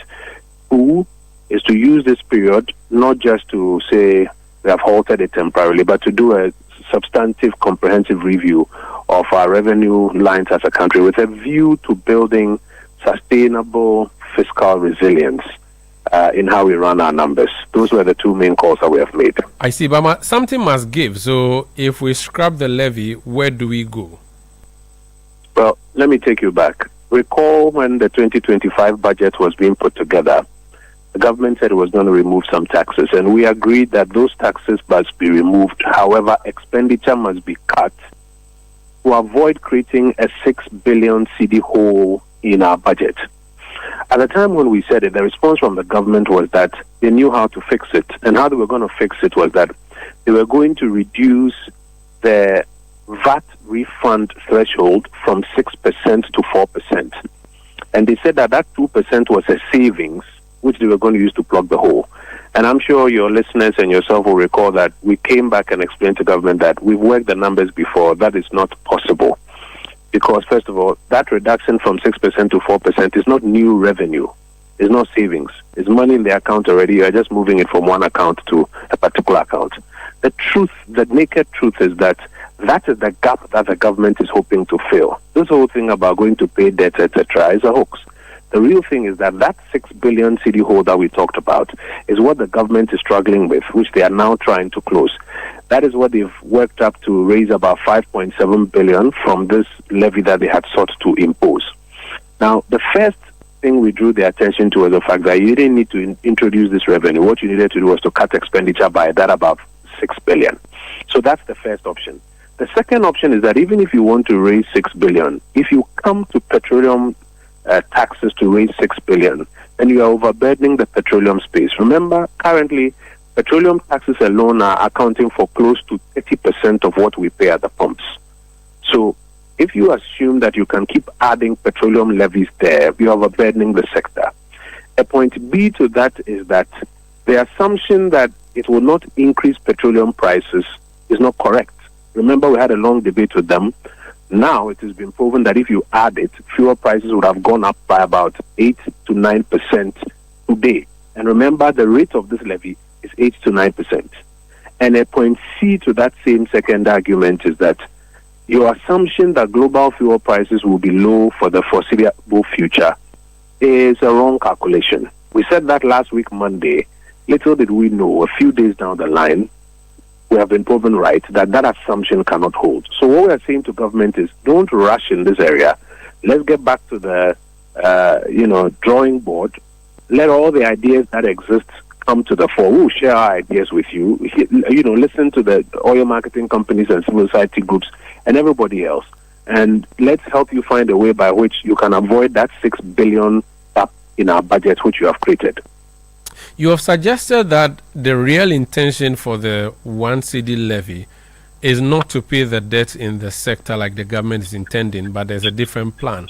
Two, is to use this period not just to say we have halted it temporarily, but to do a substantive, comprehensive review of our revenue lines as a country with a view to building sustainable fiscal resilience in how we run our numbers. Those were the two main calls that we have made. I see, but something must give. So if we scrap the levy, where do we go? Well, let me take you back. Recall when the 2025 budget was being put together, the government said it was going to remove some taxes, and we agreed that those taxes must be removed. However, expenditure must be cut to avoid creating a 6 billion cedi hole in our budget. At the time when we said it, the response from the government was that they knew how to fix it. And how they were going to fix it was that they were going to reduce the VAT refund threshold from 6% to 4%. And they said that that 2% was a savings, which they were going to use to plug the hole. And I'm sure your listeners and yourself will recall that we came back and explained to government that we've worked the numbers before. That is not possible. Because, first of all, that reduction from 6% to 4% is not new revenue. It's not savings. It's money in the account already. You're just moving it from one account to a particular account. The truth, the naked truth is that is the gap that the government is hoping to fill. This whole thing about going to pay debt, etc., is a hoax. The real thing is that 6 billion cedi hole that we talked about is what the government is struggling with, which they are now trying to close. That is what they've worked up to raise about 5.7 billion from this levy that they had sought to impose. Now, the first thing we drew the attention to was the fact that you didn't need to introduce this revenue. What you needed to do was to cut expenditure by that about 6 billion. So that's the first option. The second option is that even if you want to raise 6 billion, if you come to petroleum taxes to raise 6 billion, then you are overburdening the petroleum space. Remember, currently, petroleum taxes alone are accounting for close to 30% of what we pay at the pumps. So if you assume that you can keep adding petroleum levies there, you're overburdening the sector. A point B to that is that the assumption that it will not increase petroleum prices is not correct. Remember, we had a long debate with them. Now it has been proven that if you add it, fuel prices would have gone up by about 8 to 9% today. And remember, the rate of this levy is 8 to 9%. And a point C to that same second argument is that your assumption that global fuel prices will be low for the foreseeable future is a wrong calculation. We said that last week, Monday. Little did we know, a few days down the line, we have been proven right that assumption cannot hold. So what we are saying to government is, don't rush in this area. Let's get back to the, drawing board. Let all the ideas that exist come to the fore. We'll share our ideas with you. Listen to the oil marketing companies and civil society groups and everybody else. And let's help you find a way by which you can avoid that 6 billion gap in our budget, which you have created. You have suggested that the real intention for the 1 cedi levy is not to pay the debt in the sector like the government is intending, but there's a different plan.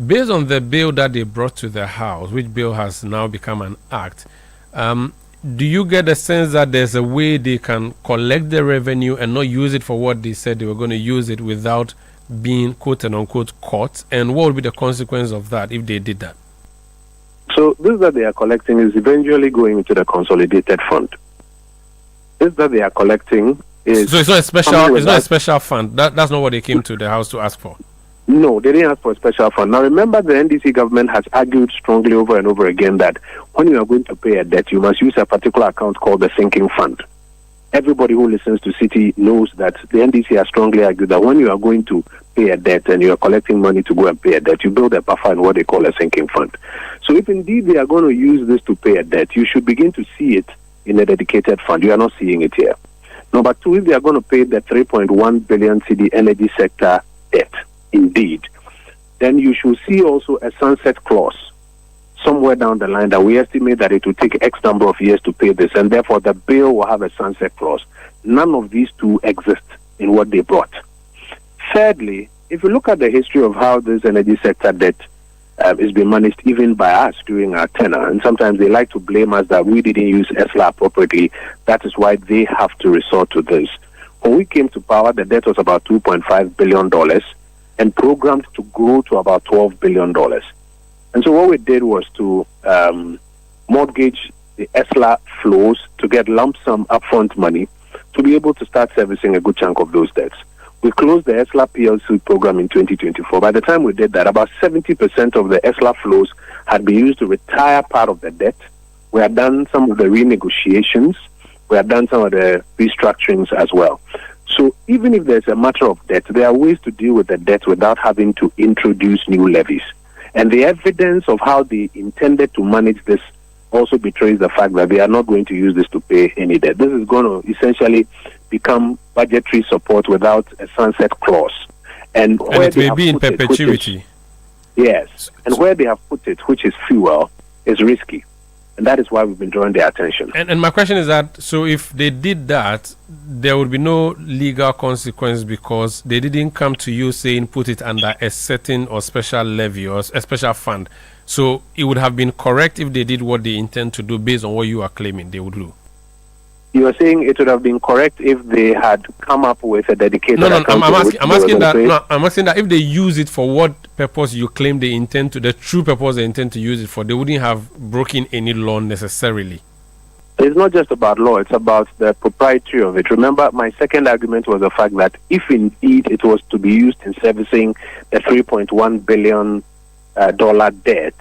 Based on the bill that they brought to the House, which bill has now become an act, do you get a sense that there's a way they can collect the revenue and not use it for what they said they were going to use it without being quote-unquote caught? And what would be the consequence of that if they did that? So this that they are collecting is eventually going into the consolidated fund. This that they are collecting is... So it's not a special, it's not a special fund. That's not what they came to the House to ask for. No, they didn't ask for a special fund. Now remember, the NDC government has argued strongly over and over again that when you are going to pay a debt, you must use a particular account called the sinking fund. Everybody who listens to Citi knows that the NDC has strongly argued that when you are going to pay a debt and you are collecting money to go and pay a debt, you build a buffer in what they call a sinking fund. So if indeed they are going to use this to pay a debt, you should begin to see it in a dedicated fund. You are not seeing it here. Number two, if they are going to pay the 3.1 billion cedi energy sector debt, indeed, then you should see also a sunset clause somewhere down the line that we estimate that it will take X number of years to pay this, and therefore the bill will have a sunset clause. None of these two exist in what they brought. Thirdly, if you look at the history of how this energy sector debt is being managed even by us during our tenure, and sometimes they like to blame us that we didn't use ESLA appropriately. That is why they have to resort to this. When we came to power, the debt was about $2.5 billion and programmed to grow to about $12 billion. And so what we did was to mortgage the ESLA flows to get lump sum upfront money to be able to start servicing a good chunk of those debts. We closed the ESLA PLC program in 2024. By the time we did that, about 70% of the ESLA flows had been used to retire part of the debt. We had done some of the renegotiations. We had done some of the restructurings as well. So even if there's a matter of debt, there are ways to deal with the debt without having to introduce new levies. And the evidence of how they intended to manage this also betrays the fact that they are not going to use this to pay any debt. This is going to essentially become budgetary support without a sunset clause. And where it may be in perpetuity. Yes. And where they have put it, which is fuel, is risky. And that is why we've been drawing their attention. And my question is that, so if they did that, there would be no legal consequence because they didn't come to you saying put it under a certain or special levy or a special fund. So it would have been correct if they did what they intend to do based on what you are claiming they would do. You are saying it would have been correct if they had come up with a dedicated account. I'm asking that if they use it for what purpose you claim they intend to, the true purpose they intend to use it for, they wouldn't have broken any law necessarily. It's not just about law, it's about the propriety of it. Remember, my second argument was the fact that if indeed it was to be used in servicing the $3.1 billion debt,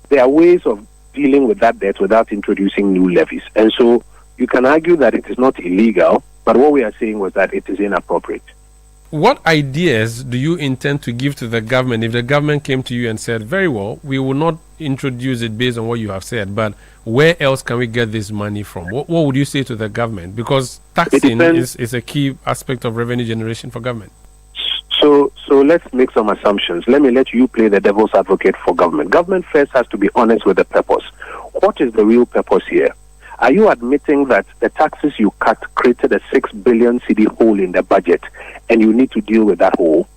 there are ways of dealing with that debt without introducing new levies. And so you can argue that it is not illegal, but what we are saying was that it is inappropriate. What ideas do you intend to give to the government if the government came to you and said, very well, we will not introduce it based on what you have said, but where else can we get this money from? What would you say to the government? Because taxing is a key aspect of revenue generation for government. So let's make some assumptions. Let me let you play the devil's advocate for government. Government first has to be honest with the purpose. What is the real purpose here? Are you admitting that the taxes you cut created a 6 billion cedi hole in the budget and you need to deal with that hole?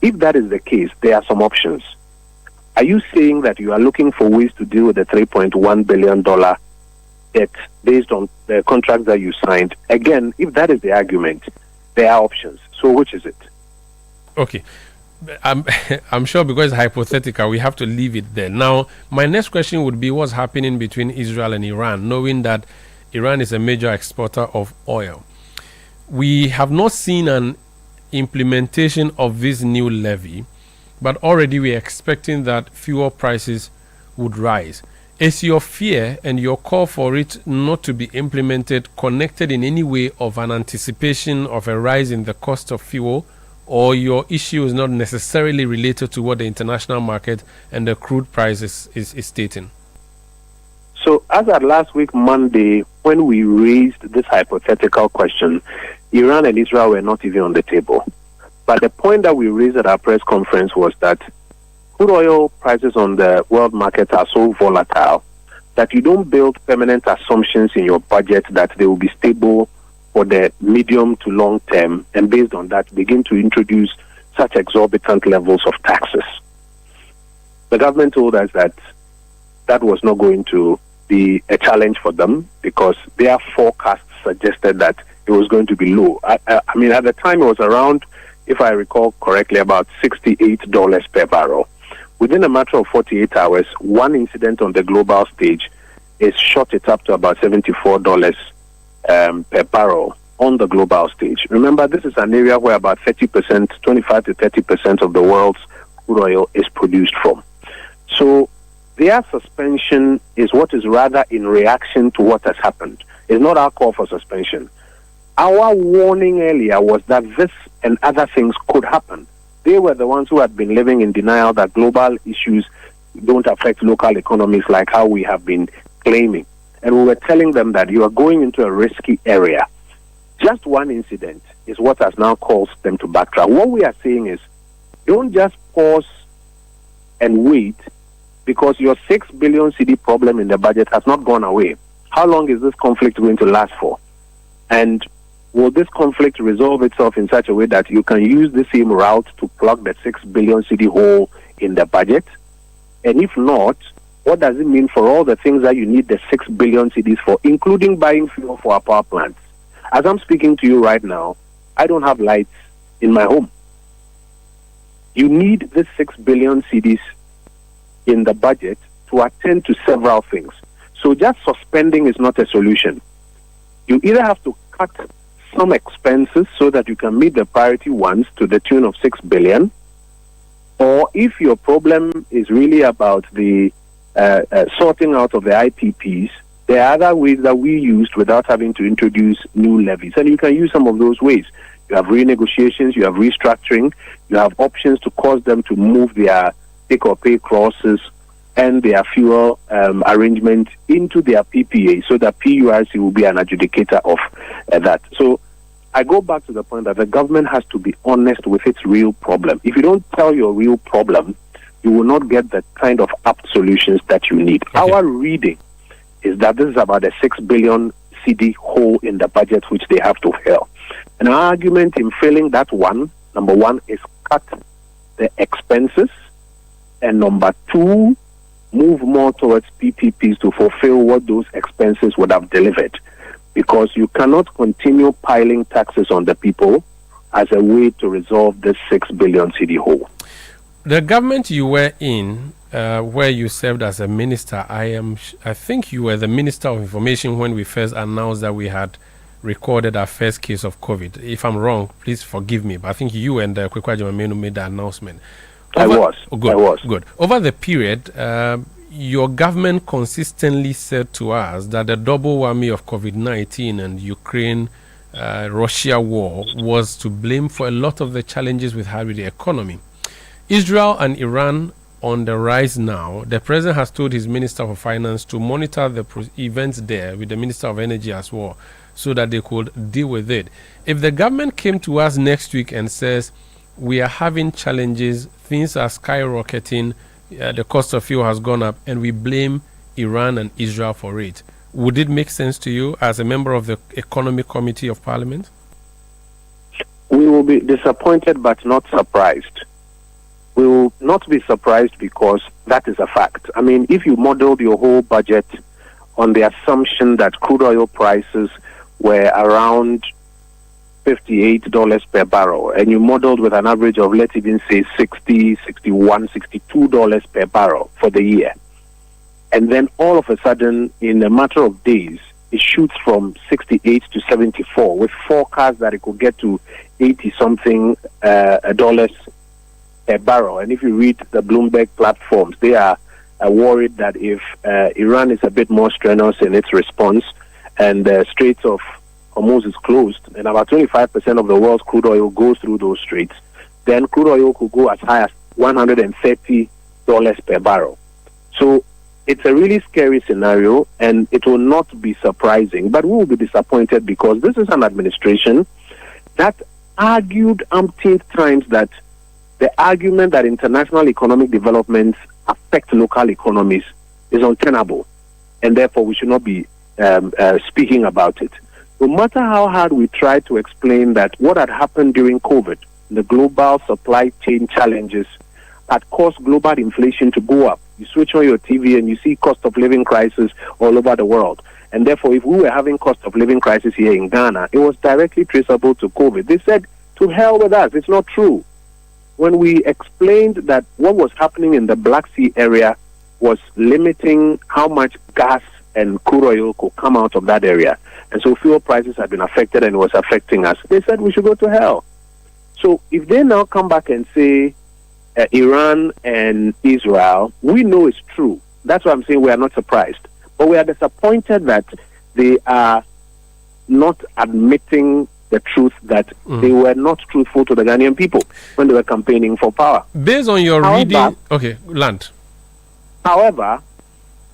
If that is the case, there are some options. Are you saying that you are looking for ways to deal with the $3.1 billion debt based on the contracts that you signed? Again, if that is the argument, there are options. So which is it? Okay. I'm sure because it's hypothetical, we have to leave it there. Now, my next question would be what's happening between Israel and Iran, knowing that Iran is a major exporter of oil. We have not seen an implementation of this new levy, but already we're expecting that fuel prices would rise. Is your fear and your call for it not to be implemented connected in any way of an anticipation of a rise in the cost of fuel? Or your issue is not necessarily related to what the international market and the crude price is stating? So as at last week, Monday, when we raised this hypothetical question, Iran and Israel were not even on the table. But the point that we raised at our press conference was that crude oil prices on the world market are so volatile that you don't build permanent assumptions in your budget that they will be stable for the medium to long term, and based on that, begin to introduce such exorbitant levels of taxes. The government told us that that was not going to be a challenge for them because their forecasts suggested that it was going to be low. I mean, at the time it was around, if I recall correctly, about $68 per barrel. Within a matter of 48 hours, one incident on the global stage is shot it up to about $74 per barrel on the global stage. Remember, this is an area where about 30%, 25 to 30% of the world's crude oil is produced from. So their suspension is what is rather in reaction to what has happened. It's not our call for suspension. Our warning earlier was that this and other things could happen. They were the ones who had been living in denial that global issues don't affect local economies like how we have been claiming. And we were telling them that you are going into a risky area. Just one incident is what has now caused them to backtrack. What we are saying is, don't just pause and wait because your 6 billion cedi problem in the budget has not gone away. How long is this conflict going to last for? And will this conflict resolve itself in such a way that you can use the same route to plug the 6 billion cedi hole in the budget? And if not, what does it mean for all the things that you need the 6 billion cedis for, including buying fuel for our power plants? As I'm speaking to you right now, I don't have lights in my home. You need the 6 billion cedis in the budget to attend to several things. So just suspending is not a solution. You either have to cut some expenses so that you can meet the priority ones to the tune of 6 billion, or if your problem is really about the sorting out of the IPPs, there are other ways that we used without having to introduce new levies. And you can use some of those ways. You have renegotiations, you have restructuring, you have options to cause them to move their take or pay clauses and their fuel arrangement into their PPA so that PURC will be an adjudicator of that. So I go back to the point that the government has to be honest with its real problem. If you don't tell your real problem, you will not get the kind of apt solutions that you need. Okay. Our reading is that this is about a 6 billion cedi hole in the budget which they have to fill. And our argument in filling that one, number one, is cut the expenses, and number two, move more towards PPPs to fulfill what those expenses would have delivered. Because you cannot continue piling taxes on the people as a way to resolve this 6 billion cedi hole. The government you were in, where you served as a minister, I think you were the Minister of Information when we first announced that we had recorded our first case of COVID. If I'm wrong, please forgive me, but I think you and Kwekwa Jumamenu made the announcement. I was. Good. Over the period, your government consistently said to us that the double whammy of COVID-19 and Ukraine-Russia war was to blame for a lot of the challenges we had with the economy. Israel and Iran on the rise now. The president has told his Minister of Finance to monitor the events there with the Minister of Energy as well, so that they could deal with it. If the government came to us next week and says, we are having challenges, things are skyrocketing, the cost of fuel has gone up, and we blame Iran and Israel for it, would it make sense to you as a member of the Economic Committee of Parliament? We will be disappointed but not surprised. We will not be surprised because that is a fact. I mean, if you modeled your whole budget on the assumption that crude oil prices were around $58 per barrel, and you modeled with an average of, let's even say, $60, $61, $62 per barrel for the year, and then all of a sudden, in a matter of days, it shoots from 68 to 74, with forecasts that it could get to 80-something dollars per barrel. And if you read the Bloomberg platforms, they are worried that if Iran is a bit more strenuous in its response and the Straits of Hormuz is closed and about 25% of the world's crude oil goes through those straits, then crude oil could go as high as $130 per barrel. So it's a really scary scenario, and it will not be surprising, but we will be disappointed because this is an administration that argued umpteen times that the argument that international economic developments affect local economies is untenable, and therefore we should not be speaking about it. No matter how hard we try to explain that what had happened during COVID, the global supply chain challenges had caused global inflation to go up. You switch on your TV and you see cost of living crisis all over the world. And therefore, if we were having cost of living crisis here in Ghana, it was directly traceable to COVID. They said, to hell with us. It's not true. When we explained that what was happening in the Black Sea area was limiting how much gas and crude oil could come out of that area, and so fuel prices had been affected and it was affecting us, they said we should go to hell. So if they now come back and say Iran and Israel, we know it's true. That's why I'm saying we are not surprised. But we are disappointed that they are not admitting the truth that they were not truthful to the Ghanaian people when they were campaigning for power. Based on your reading... Okay, land. However,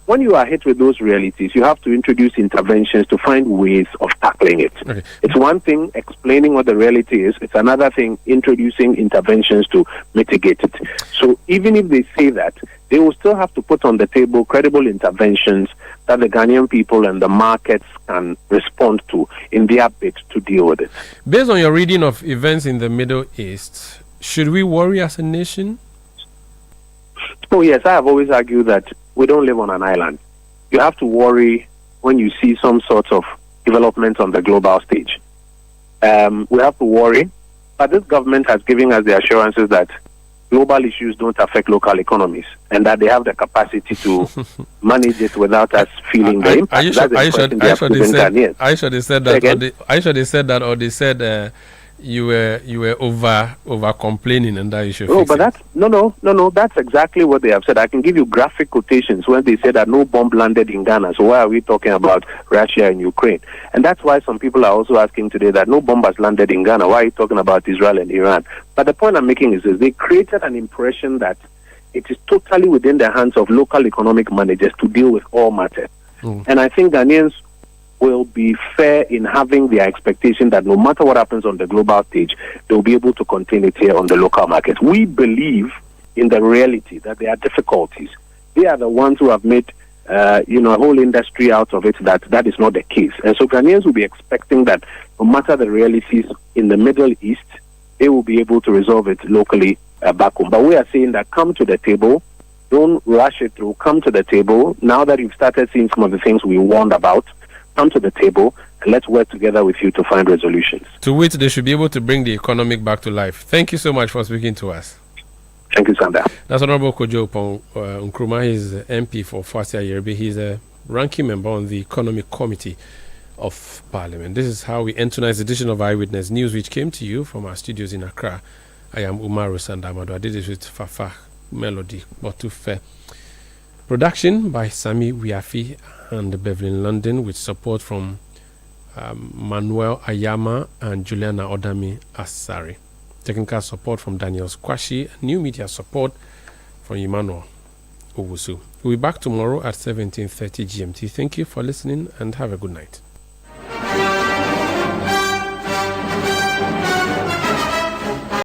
when you are hit with those realities, you have to introduce interventions to find ways of tackling it. Okay. It's one thing explaining what the reality is. It's another thing introducing interventions to mitigate it. So even if they say that, they will still have to put on the table credible interventions that the Ghanaian people and the markets can respond to in their bid to deal with it. Based on your reading of events in the Middle East, should we worry as a nation? Oh, yes, I have always argued that we don't live on an island. You have to worry when you see some sort of development on the global stage. We have to worry, but this government has given us the assurances that global issues don't affect local economies and that they have the capacity to manage it without us fefeeling the impact. Are you sure they said that, or they said you were over complaining and that you should fix but that's no. That's exactly what they have said. I can give you graphic quotations when they said that no bomb landed in Ghana. So why are we talking about Russia and Ukraine? And that's why some people are also asking today that no bomb has landed in Ghana. Why are you talking about Israel and Iran? But the point I'm making is this: they created an impression that it is totally within the hands of local economic managers to deal with all matters. And I think Ghanaians will be fair in having their expectation that no matter what happens on the global stage, they'll be able to contain it here on the local market. We believe in the reality that there are difficulties. They are the ones who have made a whole industry out of it that is not the case. And so Ghanaians will be expecting that no matter the realities in the Middle East, they will be able to resolve it locally back home. But we are saying that come to the table, don't rush it through, come to the table. Now that you've started seeing some of the things we warned about, come to the table and let's work together with you to find resolutions. To which they should be able to bring the economic back to life. Thank you so much for speaking to us. Thank you, Sanda. That's Honorable Kojo Nkrumah. He's MP for Ofori-Atta. He's a ranking member on the Economic Committee of Parliament. This is how we end tonight's edition of Eyewitness News, which came to you from our studios in Accra. I am Umaru Sandamado. I did this with Fafa Melody Botufe. Production by Sami Wiafi and Beverly London, with support from Manuel Ayama and Juliana Odami Asari. Technical support from Daniel Squashi. New media support from Emmanuel Owusu. We'll be back tomorrow at 17:30 GMT. Thank you for listening and have a good night.